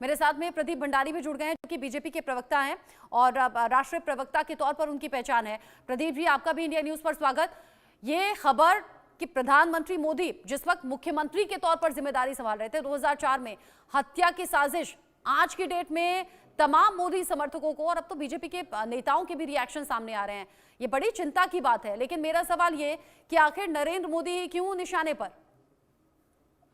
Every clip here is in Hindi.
मेरे साथ में प्रदीप भंडारी भी जुड़ गए हैं, जो कि बीजेपी के प्रवक्ता हैं और राष्ट्रीय प्रवक्ता के तौर पर उनकी पहचान है। प्रदीप जी, आपका भी इंडिया न्यूज पर स्वागत। ये खबर कि प्रधानमंत्री मोदी जिस वक्त मुख्यमंत्री के तौर पर जिम्मेदारी संभाल रहे थे 2004 में, हत्या की साजिश आज की डेट में तमाम मोदी समर्थकों को और अब तो बीजेपी के नेताओं के भी रिएक्शन सामने आ रहे हैं। ये बड़ी चिंता की बात है। लेकिन मेरा सवाल ये कि आखिर नरेंद्र मोदी क्यों निशाने पर?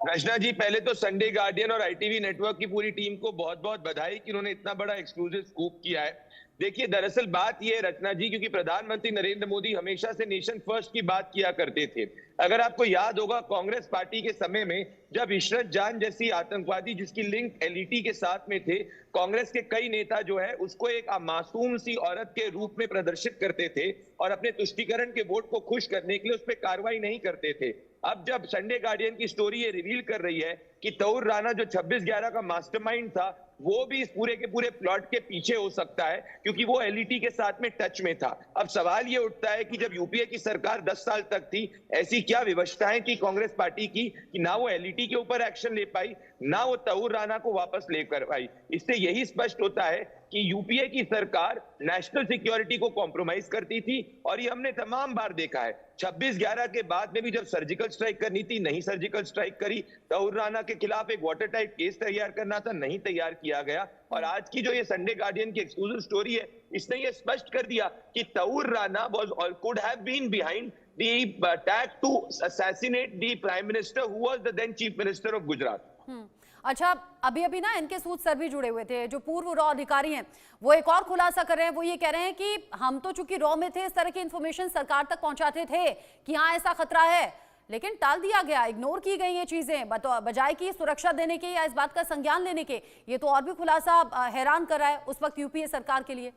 रचना जी, पहले तो संडे गार्डियन और आईटीवी नेटवर्क की पूरी टीम को बहुत बहुत बधाई कि उन्होंने इतना बड़ा एक्सक्लूसिव स्कूप किया है। देखिए, दरअसल बात यह है रचना जी, क्योंकि प्रधानमंत्री नरेंद्र मोदी हमेशा से नेशन फर्स्ट की बात किया करते थे। अगर आपको याद होगा, कांग्रेस पार्टी के समय में जब इशरत जान जैसी आतंकवादी जिसकी लिंक एलईटी के साथ में थे, कांग्रेस के कई नेता जो है उसको एक मासूम सी औरत के रूप में प्रदर्शित करते थे और अपने तुष्टीकरण के वोट को खुश करने के लिए उस पर कार्रवाई नहीं करते थे। अब जब संडे गार्डियन की स्टोरी ये रिवील कर रही है कि तौर राना जो 26/11 का मास्टरमाइंड था, वो भी इस पूरे के पूरे प्लॉट के पीछे हो सकता है, क्योंकि वो एलईटी के साथ में टच में था। अब सवाल ये उठता है कि जब यूपीए की सरकार 10 साल तक थी, ऐसी क्या विवशताएं थी कांग्रेस पार्टी की कि ना वो एलईटी के ऊपर एक्शन ले पाई, ना वो तौर राना को वापस लेकर पाई। इससे यही स्पष्ट होता है कि यूपीए की सरकार नेशनल सिक्योरिटी को कॉम्प्रोमाइज करती थी और ये हमने तमाम बार देखा है। 26/11 के बाद में भी जब सर्जिकल स्ट्राइक करनी थी, नहीं सर्जिकल स्ट्राइक करी। तौर राना के खिलाफ एक वाटर टाइप केस तैयार करना था, नहीं तैयार किया गया। और आज की जो ये संडे गार्डियन की एक्सक्लूसिव स्टोरी है, इसने ये स्पष्ट कर दिया कि Tahawwur Rana was or could have been behind the attack to assassinate the prime minister who was the then chief minister of Gujarat. अच्छा, अभी ना इनके सूद सर भी जुड़े हुए थे। जो पूर्व रॉ अधिकारी हैं वो एक और खुलासा कर रहे हैं। वो ये कह रहे हैं कि हम तो चूंकि रॉ में थे, इस तरह की इंफॉर्मेशन सरकार तक पहुंचाते थे कि हाँ ऐसा खतरा है, लेकिन टाल दिया गया, इग्नोर की गई ये चीजें बजाय कि सुरक्षा देने के या इस बात का संज्ञान लेने के। ये तो और भी खुलासा हैरान कर रहा है उस वक्त यूपीए सरकार के लिए।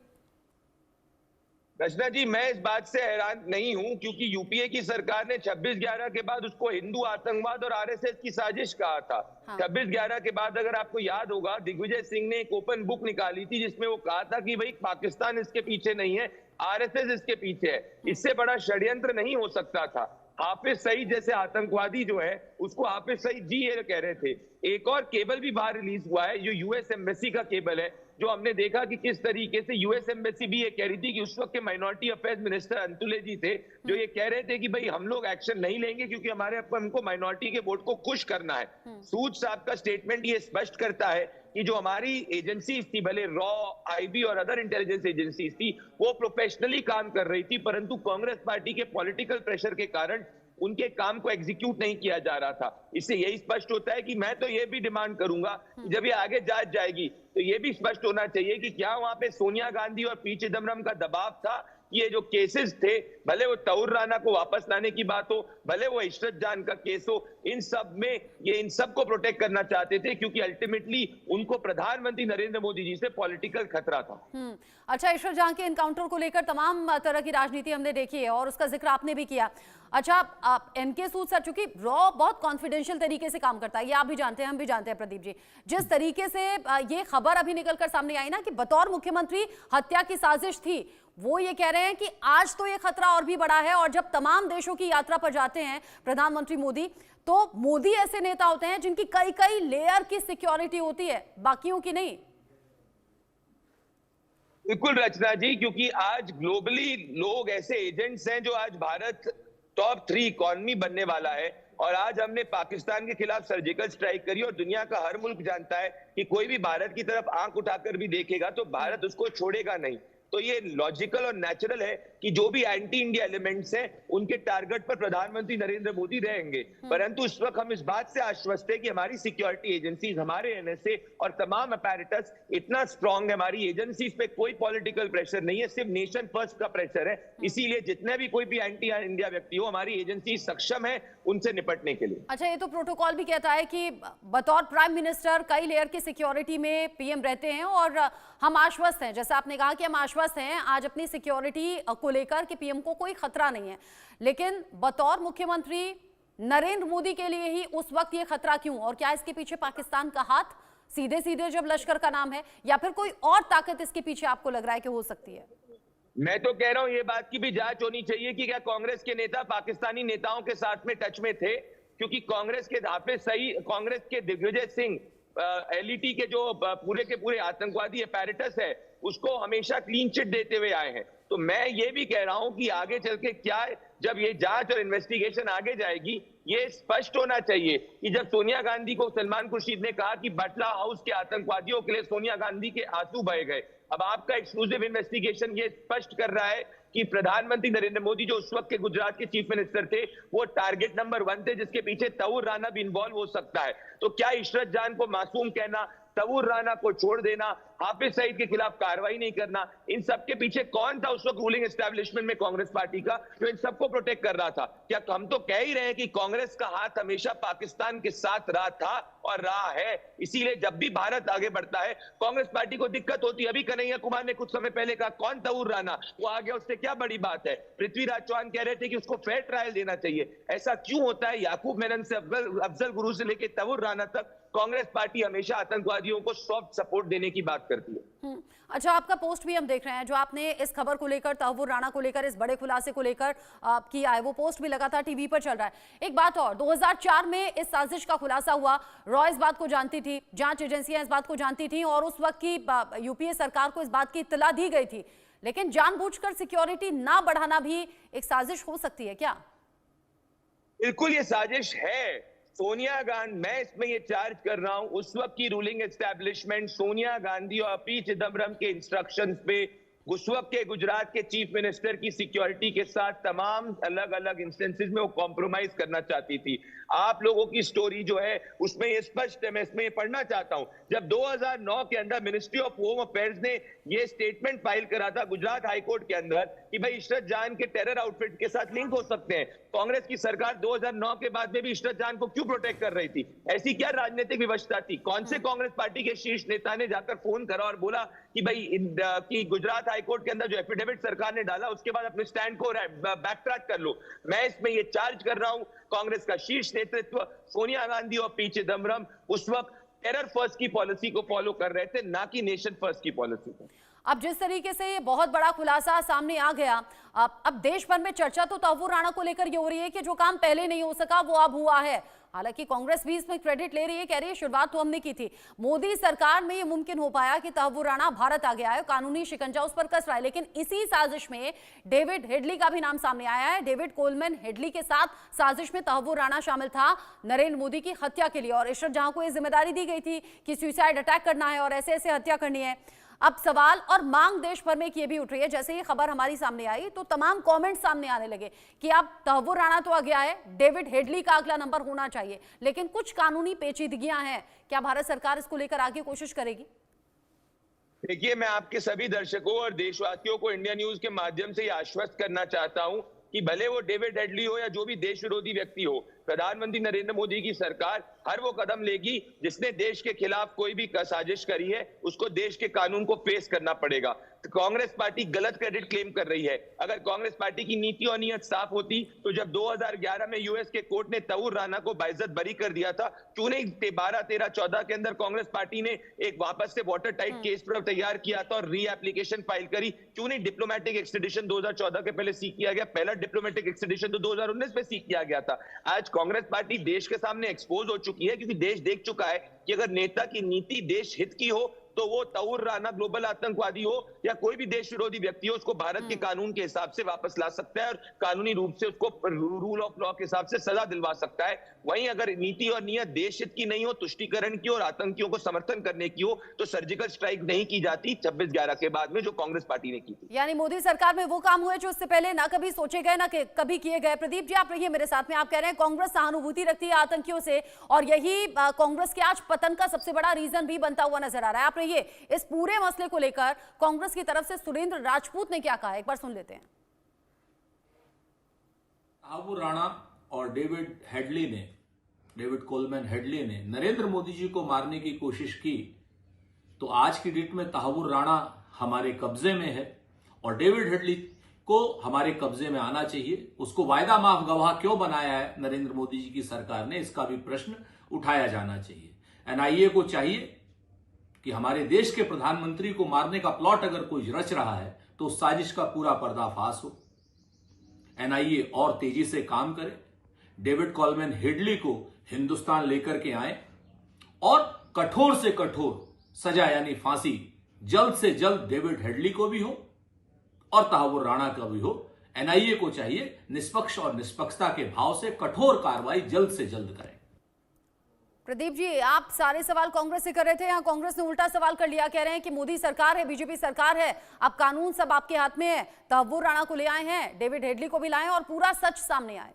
रचना जी, मैं इस बात से हैरान नहीं हूं, क्योंकि यूपीए की सरकार ने 26/11 के बाद उसको हिंदू आतंकवाद और आरएसएस की साजिश कहा था। हाँ। 26/11 के बाद अगर आपको याद होगा, दिग्विजय सिंह ने एक ओपन बुक निकाली थी जिसमें वो कहा था कि भाई पाकिस्तान इसके पीछे नहीं है, आरएसएस इसके पीछे है। इससे बड़ा षड्यंत्र नहीं हो सकता था। हाफिज सईद जैसे आतंकवादी जो है उसको हाफिज सईद जी ये कह रहे थे। एक और केबल भी बाहर रिलीज हुआ है, जो यूएस एम्बेसी का केबल है, जो हमने देखा कि किस तरीके से यूएस एम्बेसी भी ये कह रही थी कि उस वक्त के माइनॉरिटी अफेयर्स मिनिस्टर अंतुले जी थे, जो ये कह रहे थे कि भाई हम लोग एक्शन नहीं लेंगे क्योंकि हमको माइनॉरिटी के वोट को खुश करना है। सूद साहब का स्टेटमेंट ये स्पष्ट करता है कि जो हमारी एजेंसी थी, भले रॉ, आईबी और अदर इंटेलिजेंस एजेंसीज थी, वो प्रोफेशनली काम कर रही थी, परंतु कांग्रेस पार्टी के पॉलिटिकल प्रेशर के कारण उनके काम को एग्जीक्यूट नहीं किया जा रहा था। इससे यही स्पष्ट होता है कि मैं तो ये भी डिमांड करूंगा कि जब ये आगे जांच जाएगी तो ये भी स्पष्ट होना चाहिए कि क्या वहां पे सोनिया गांधी और पी चिदम्बरम का दबाव था। ये जो केसेस थे, भले वो तौर राना को वापस लाने की बात हो, भले वो इशरत जान का केस हो, इन सब में ये इन सब को प्रोटेक्ट करना चाहते थे, क्योंकि अल्टीमेटली उनको प्रधानमंत्री नरेंद्र मोदी जी से पॉलिटिकल खतरा था। अच्छा, इशरत जान के एनकाउंटर को लेकर तमाम तरह की राजनीति हमने देखी है और उसका जिक्र आपने भी किया। अच्छा, एनके सूद सर, चूंकि रॉ बहुत कॉन्फिडेंशियल तरीके से काम करता है, ये आप भी जानते हैं, हम भी जानते हैं प्रदीप जी। जिस तरीके से ये खबर अभी निकलकर सामने आई ना कि बतौर मुख्यमंत्री हत्या की साजिश थी, वो ये कह रहे हैं कि आज तो ये खतरा और भी बड़ा है। और जब तमाम देशों की यात्रा पर जाते हैं प्रधानमंत्री मोदी, तो मोदी ऐसे नेता होते हैं जिनकी कई कई लेयर की सिक्योरिटी होती है, बाकियों की नहीं। बिल्कुल रचना जी, क्योंकि आज ग्लोबली लोग ऐसे एजेंट्स हैं जो आज भारत टॉप 3 इकोनॉमी बनने वाला है। और आज हमने पाकिस्तान के खिलाफ सर्जिकल स्ट्राइक करी और दुनिया का हर मुल्क जानता है कि कोई भी भारत की तरफ आंख उठाकर भी देखेगा तो भारत उसको छोड़ेगा नहीं। तो ये लॉजिकल और नेचुरल है कि जो भी एंटी इंडिया एलिमेंट्स हैं उनके टारगेट पर प्रधानमंत्री नरेंद्र मोदी रहेंगे। परंतु इस वक्त हम इस बात से आश्वस्त है कि हमारी सिक्योरिटी एजेंसीज, हमारे एनएसए और तमाम अपैरेटस इतना स्ट्रांग है, हमारी एजेंसीज पे कोई पॉलिटिकल प्रेशर नहीं है, सिर्फ नेशन फर्स्ट का प्रेशर है। इसीलिए जितने भी कोई भी एंटी इंडिया व्यक्ति हो, हमारी एजेंसी सक्षम है उनसे निपटने के लिए। अच्छा, ये तो प्रोटोकॉल भी कहता है कि बतौर प्राइम मिनिस्टर कई लेयर की सिक्योरिटी में पीएम रहते हैं और हम आश्वस्त हैं, जैसे आपने कहा कि हम आश्वस्त हैं आज अपनी सिक्योरिटी को लेकर कि पीएम को कोई खतरा नहीं है। लेकिन बतौर मुख्यमंत्री नरेंद्र मोदी के लिए ही उस वक्त ये खतरा क्यों? और क्या इसके पीछे पाकिस्तान का हाथ सीधे सीधे जब लश्कर का नाम है, या फिर कोई और ताकत इसके पीछे आपको लग रहा है कि हो सकती है? मैं तो कह रहा हूं ये बात की भी जांच होनी चाहिए कि क्या कांग्रेस के नेता पाकिस्तानी नेताओं के साथ में टच में थे, क्योंकि कांग्रेस के हाफिज सईद, कांग्रेस के दिग्विजय सिंह एलईटी के जो पूरे के पूरे आतंकवादी अपैरेटस है उसको हमेशा क्लीन चिट देते हुए आए हैं। तो मैं ये भी कह रहा हूं कि आगे चल के क्या है, जब ये जांच और इन्वेस्टिगेशन आगे जाएगी, ये स्पष्ट होना चाहिए कि जब सोनिया गांधी को सलमान खुर्शीद ने कहा कि बटला हाउस के आतंकवादियों के लिए सोनिया गांधी के आंसू बहे गए, अब आपका एक्सक्लूसिव इन्वेस्टिगेशन ये स्पष्ट कर रहा है कि प्रधानमंत्री नरेंद्र मोदी जो उस वक्त के गुजरात के चीफ मिनिस्टर थे वो टारगेट नंबर 1 थे, जिसके पीछे तऊर राना भी इन्वॉल्व हो सकता है। तो क्या इशरत जान को मासूम कहना, तऊर राना को छोड़ देना, हाफिज सईद के खिलाफ कार्रवाई नहीं करना, इन सब के पीछे कौन था उस वक्त रूलिंग एस्टेब्लिशमेंट में कांग्रेस पार्टी का जो इन सबको प्रोटेक्ट कर रहा था? क्या हम तो कह ही रहे हैं कि कांग्रेस का हाथ हमेशा पाकिस्तान के साथ रहा था और रहा है, इसीलिए जब भी भारत आगे बढ़ता है कांग्रेस पार्टी को दिक्कत होती है। अभी कन्हैया कुमार ने कुछ समय पहले कहा कौन तऊर राना, वो आ गया, उससे क्या बड़ी बात है? पृथ्वीराज चौहान कह रहे थे कि उसको फेयर ट्रायल देना चाहिए। ऐसा क्यों होता है? याकूब मेनन से अफजल गुरु से लेकर तऊर राना तक कांग्रेस पार्टी हमेशा आतंकवादियों को सॉफ्ट सपोर्ट देने की बात करती है। अच्छा, आपका पोस्ट भी हम देख रहे हैं जो आपने इस खबर को लेकर, तहव्वुर राणा को लेकर, इस बड़े खुलासे को लेकर किया है, वो पोस्ट भी लगातार टीवी पर चल रहा है। एक बात और, 2004 में इस साजिश का खुलासा हुआ, रॉ इस बात को जानती थी, जांच एजेंसियां इस बात को जानती थी और उस वक्त की यूपीए सरकार को इस बात की इत्तला दी गई थी, लेकिन जानबूझकर सिक्योरिटी ना बढ़ाना भी एक साजिश हो सकती है क्या? बिल्कुल ये साजिश है। सोनिया गांधी, मैं इसमें ये चार्ज कर रहा हूं, उस वक्त की रूलिंग एस्टैब्लिशमेंट सोनिया गांधी और पी चिदम्बरम के इंस्ट्रक्शंस पे उस वक्त के गुजरात के चीफ मिनिस्टर की सिक्योरिटी के साथ तमाम अलग अलग इंस्टेंसेस में वो कॉम्प्रोमाइज करना चाहती थी। आप लोगों की स्टोरी जो है उसमें ये स्पष्ट है, मैं इसमें ये पढ़ना चाहता हूं। जब 2009 के अंदर मिनिस्ट्री ऑफ होम अफेयर्स ने ये स्टेटमेंट फाइल करा था गुजरात हाईकोर्ट के अंदर कि भाई इशरत जान के टेरर आउटफिट के साथ लिंक हो सकते हैं, कांग्रेस की सरकार 2009 के बाद में भी इशरत जान को क्यों प्रोटेक्ट कर रही थी? ऐसी क्या राजनीतिक विवशता थी? कौन से कांग्रेस पार्टी के शीर्ष नेता ने जाकर फोन करा और बोला कि भाई कि गुजरात हाईकोर्ट के अंदर जो एफिडेविट सरकार ने डाला उसके बाद अपने स्टैंड को बैक ट्रैक कर लो? मैं इसमें ये चार्ज कर रहा हूं, कांग्रेस का शीर्ष नेतृत्व सोनिया गांधी और पी चिदम्बरम उस वक्त टेरर फर्स्ट की पॉलिसी को फॉलो कर रहे थे, ना कि नेशन फर्स्ट की पॉलिसी को। अब जिस तरीके से ये बहुत बड़ा खुलासा सामने आ गया, अब देश भर में चर्चा तो तहव्वुर राणा को लेकर ये हो रही है कि जो काम पहले नहीं हो सका वो अब हुआ है। हालांकि कांग्रेस भी इसमें क्रेडिट ले रही है, कह रही है शुरुआत तो हमने की थी, मोदी सरकार में ये मुमकिन हो पाया कि तहव्वुर राणा भारत आ गया है, कानूनी शिकंजा उस पर कस रहा है। लेकिन इसी साजिश में डेविड हेडली का भी नाम सामने आया है। डेविड कोलमैन हेडली के साथ साजिश में तहव्वुर राणा शामिल था नरेंद्र मोदी की हत्या के लिए, और इशरत जहां को यह जिम्मेदारी दी गई थी कि सुसाइड अटैक करना है और ऐसे ऐसे हत्या करनी है। अब सवाल और मांग देश भर में ये भी उठ रही है, जैसे ये खबर हमारी सामने आई तो तमाम कमेंट्स सामने आने लगे कि अब तहव्वुर राणा तो आ गया है, डेविड हेडली का अगला नंबर होना चाहिए, लेकिन कुछ कानूनी पेचीदगियां हैं। क्या भारत सरकार इसको लेकर आगे कोशिश करेगी? देखिए, मैं आपके सभी दर्शकों और देशवासियों को इंडिया न्यूज के माध्यम से आश्वस्त करना चाहता हूं कि भले वो डेविड हेडली हो या जो भी देश विरोधी व्यक्ति हो, प्रधानमंत्री नरेंद्र मोदी की सरकार हर वो कदम लेगी जिसने देश के खिलाफ कोई भी साजिश करी है उसको देश के कानून को फेस करना पड़ेगा। तो कांग्रेस पार्टी गलत क्रेडिट क्लेम कर रही है। अगर कांग्रेस पार्टी की नीति और नीयत साफ होती तो जब 2011 में यूएस के कोर्ट ने तहव्वुर राणा को बाइज्जत बरी कर दिया था, क्यों नहीं 12, 13, 14 के अंदर कांग्रेस पार्टी ने एक वापस से वाटर टाइट केस पर तैयार किया था और री एप्लीकेशन फाइल करी? क्यों नहीं डिप्लोमेटिक एक्सट्रेडिशन 2014 के पहले सीख किया गया? पहला डिप्लोमेटिक एक्सट्रेडिशन तो 2019 में सीख किया गया था। आज कांग्रेस पार्टी देश के सामने एक्सपोज हो चुकी है, क्योंकि देश देख चुका है कि अगर नेता की नीति देश हित की हो तो वो तहव्वुर राणा ग्लोबल आतंकवादी हो या कोई भी देश विरोधी व्यक्ति हो, उसको भारत के कानून के हिसाब से वापस ला सकता है और कानूनी रूप से उसको रूल ऑफ लॉ के हिसाब से सजा दिलवा सकता है। वहीं अगर नीति और नियत देश हित की नहीं हो, तुष्टीकरण की और आतंकियों को समर्थन करने की हो, तो सर्जिकल स्ट्राइक नहीं की जाती 26/11 के बाद में जो कांग्रेस पार्टी ने की थी। यानी मोदी सरकार में वो काम हुए जो इससे पहले ना कभी सोचे गए ना कभी किए गए। प्रदीप जी, आप रहिए मेरे साथ में। आप कह रहे हैं कांग्रेस सहानुभूति रखती है आतंकियों से और यही कांग्रेस के आज पतन का सबसे बड़ा रीजन भी बनता हुआ नजर आ रहा है। आप रहिए, इस पूरे मसले को लेकर कांग्रेस की तरफ से सुरेंद्र राजपूत ने क्या कहा, एक बार सुन लेते हैं। तहव्वुर राणा और डेविड कोलमैन हेडली ने नरेंद्र मोदी जी को मारने की कोशिश की, तो आज की डेट में तहव्वुर राणा हमारे कब्जे में है और डेविड हेडली को हमारे कब्जे में आना चाहिए। उसको वायदा माफ गवाह क्यों बनाया है नरेंद्र मोदी जी की सरकार ने, इसका भी प्रश्न उठाया जाना चाहिए। एनआईए को चाहिए कि हमारे देश के प्रधानमंत्री को मारने का प्लॉट अगर कोई रच रहा है तो उस साजिश का पूरा पर्दाफाश हो। एनआईए और तेजी से काम करे, डेविड कोलमैन हेडली को हिंदुस्तान लेकर के आए और कठोर से कठोर सजा यानी फांसी जल्द से जल्द डेविड हेडली को भी हो और तहव्वुर राणा का भी हो। एनआईए को चाहिए निष्पक्ष और निष्पक्षता के भाव से कठोर कार्रवाई जल्द से जल्द करें। प्रदीप जी, आप सारे सवाल कांग्रेस से कर रहे थे, यहाँ कांग्रेस ने उल्टा सवाल कर लिया, कह रहे हैं कि मोदी सरकार है, बीजेपी सरकार है, अब कानून सब आपके हाथ में है। तहव्वुर राणा को ले आए हैं, डेविड हेडली को भी लाएं और पूरा सच सामने आए।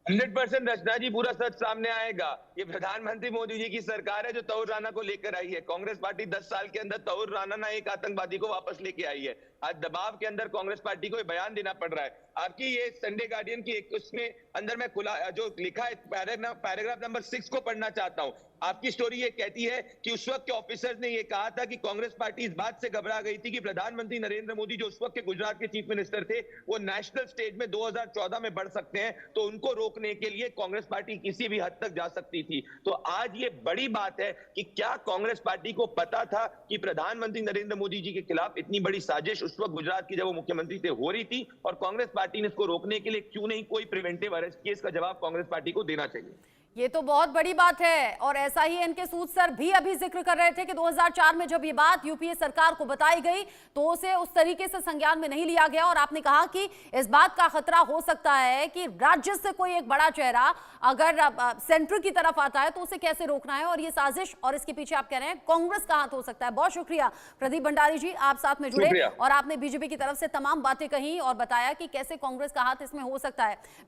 100% रचना जी, पूरा सच सामने आएगा। ये प्रधानमंत्री मोदी जी की सरकार है जो तहव्वुर राणा को लेकर आई है। कांग्रेस पार्टी 10 साल के अंदर तहव्वुर राणा ना एक आतंकवादी को वापस लेके आई है। आज दबाव के अंदर कांग्रेस पार्टी को ये बयान देना पड़ रहा है। आपकी ये संडे गार्डियन की एक उसमें अंदर मैं खुला जो लिखा है पैराग्राफ नंबर 6 को पढ़ना चाहता हूं। आपकी स्टोरी ये कहती है कि उस वक्त के ऑफिसर्स ने ये कहा था कि कांग्रेस पार्टी इस बात से घबरा गई थी कि प्रधानमंत्री नरेंद्र मोदी जो उस वक्त के गुजरात के चीफ मिनिस्टर थे वो नेशनल स्टेज में 2014 में बढ़ सकते हैं, तो उनको रोकने के लिए कांग्रेस पार्टी किसी भी हद तक जा सकती थी। तो आज ये बड़ी बात है कि क्या कांग्रेस पार्टी को पता था कि प्रधानमंत्री नरेंद्र मोदी जी के खिलाफ इतनी बड़ी साजिश उस वक्त गुजरात की जब वो मुख्यमंत्री थे हो रही थी, और कांग्रेस पार्टी ने इसको रोकने के लिए क्यों नहीं कोई प्रिवेंटिव अरेस्ट केस का जवाब कांग्रेस पार्टी को देना चाहिए। ये तो बहुत बड़ी बात है, और ऐसा ही एनके सूद सर भी अभी जिक्र कर रहे थे कि 2004 में जब ये बात यूपीए सरकार को बताई गई तो उसे उस तरीके से संज्ञान में नहीं लिया गया, और आपने कहा कि इस बात का खतरा हो सकता है कि राज्य से कोई एक बड़ा चेहरा अगर सेंटर की तरफ आता है तो उसे कैसे रोकना है, और ये साजिश और इसके पीछे आप कह रहे हैं कांग्रेस का हाथ हो सकता है। बहुत शुक्रिया प्रदीप भंडारी जी, आप साथ में जुड़े और आपने बीजेपी की तरफ से तमाम बातें कही और बताया कि कैसे कांग्रेस का हाथ इसमें हो सकता है।